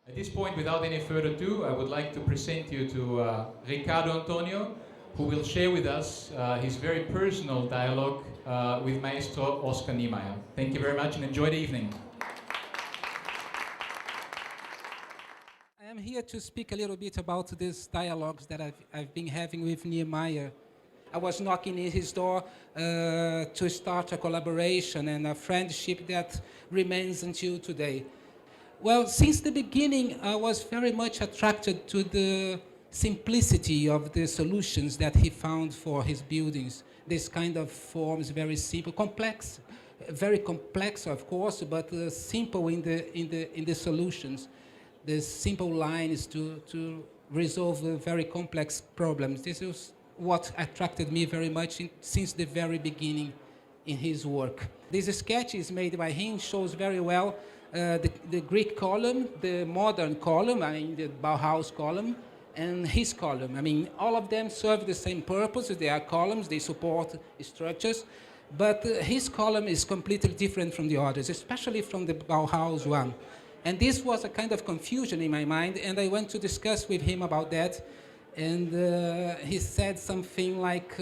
At this point, without any further ado, I would like to present you to Riccardo Antonio, who will share with us his very personal dialogue with Maestro Oscar Niemeyer. Thank you very much and enjoy the evening. I am here to speak a little bit about these dialogues that I've been having with Niemeyer. I was knocking in his door to start a collaboration and a friendship that remains until today. Well, since the beginning, I was very much attracted to the simplicity of the solutions that he found for his buildings. This kind of forms, very simple, complex, very complex, of course, but simple in the solutions. The simple lines to resolve very complex problems. This is what attracted me very much since the very beginning in his work. This sketch is made by him, shows very well the Greek column, the modern column, I mean the Bauhaus column, and his column. I mean, all of them serve the same purpose. They are columns, they support structures, but his column is completely different from the others, especially from the Bauhaus one. And this was a kind of confusion in my mind, and I went to discuss with him about that. And he said something like,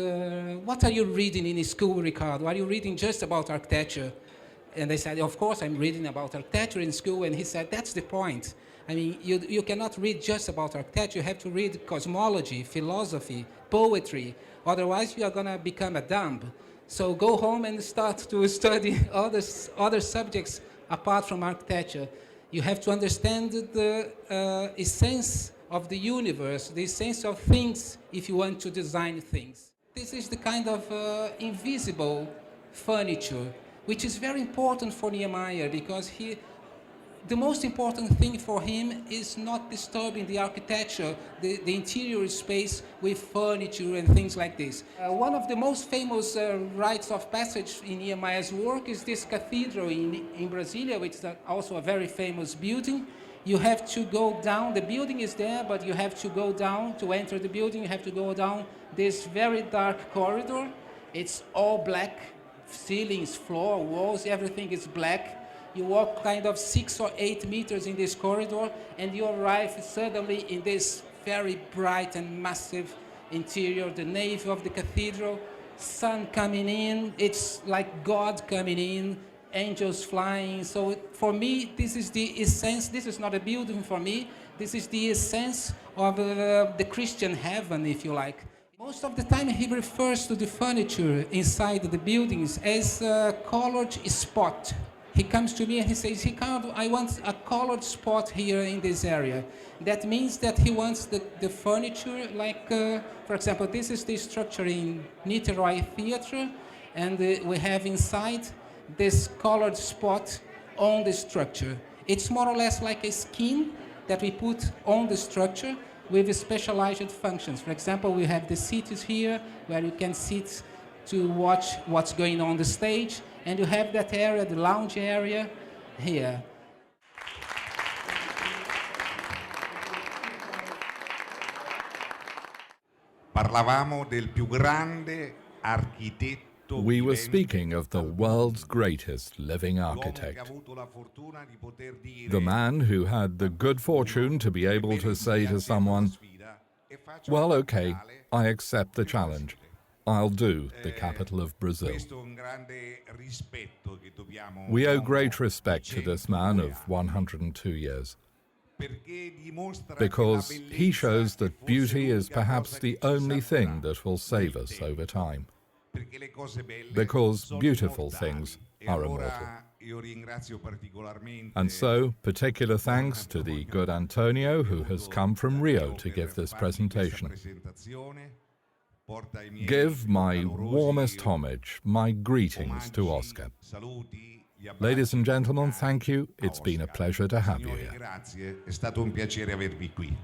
what are you reading in school, Riccardo? Are you reading just about architecture? And I said, of course I'm reading about architecture in school. And he said, that's the point. I mean, you cannot read just about architecture. You have to read cosmology, philosophy, poetry. Otherwise, you are going to become a dumb. So go home and start to study other subjects apart from architecture. You have to understand the essence of the universe, the essence of things, if you want to design things. This is the kind of invisible furniture, which is very important for Niemeyer, because the most important thing for him is not disturbing the architecture, the interior space with furniture and things like this. One of the most famous rites of passage in Niemeyer's work is this cathedral in Brasilia, which is also a very famous building. You have to go down, the building is there, but you have to go down, to enter the building, you have to go down this very dark corridor. It's all black, ceilings, floor, walls, everything is black. You walk kind of 6 or 8 meters in this corridor, and you arrive suddenly in this very bright and massive interior, the nave of the cathedral, sun coming in, it's like God coming in, angels flying. So for me, this is the essence. This is not a building for me. This is the essence of the Christian heaven, if you like. Most of the time he refers to the furniture inside the buildings as a colored spot. He comes to me and he says, Riccardo, I want a colored spot here in this area. That means that he wants the furniture, like, for example, this is the structure in Niterói Theatre, and we have inside this colored spot on the structure. It's more or less like a skin that we put on the structure with specialized functions. For example, we have the seats here where you can sit to watch what's going on the stage, and you have that area, the lounge area, here. Parlavamo del più grande architetto. We were speaking of the world's greatest living architect, the man who had the good fortune to be able to say to someone, well, okay, I accept the challenge. I'll do the capital of Brazil. We owe great respect to this man of 102 years, because he shows that beauty is perhaps the only thing that will save us over time, because beautiful things are immortal. And so, particular thanks to the good Antonio, who has come from Rio to give this presentation. Give my warmest homage, my greetings to Oscar. Ladies and gentlemen, thank you. It's been a pleasure to have you here. Grazie, è stato un piacere avervi qui.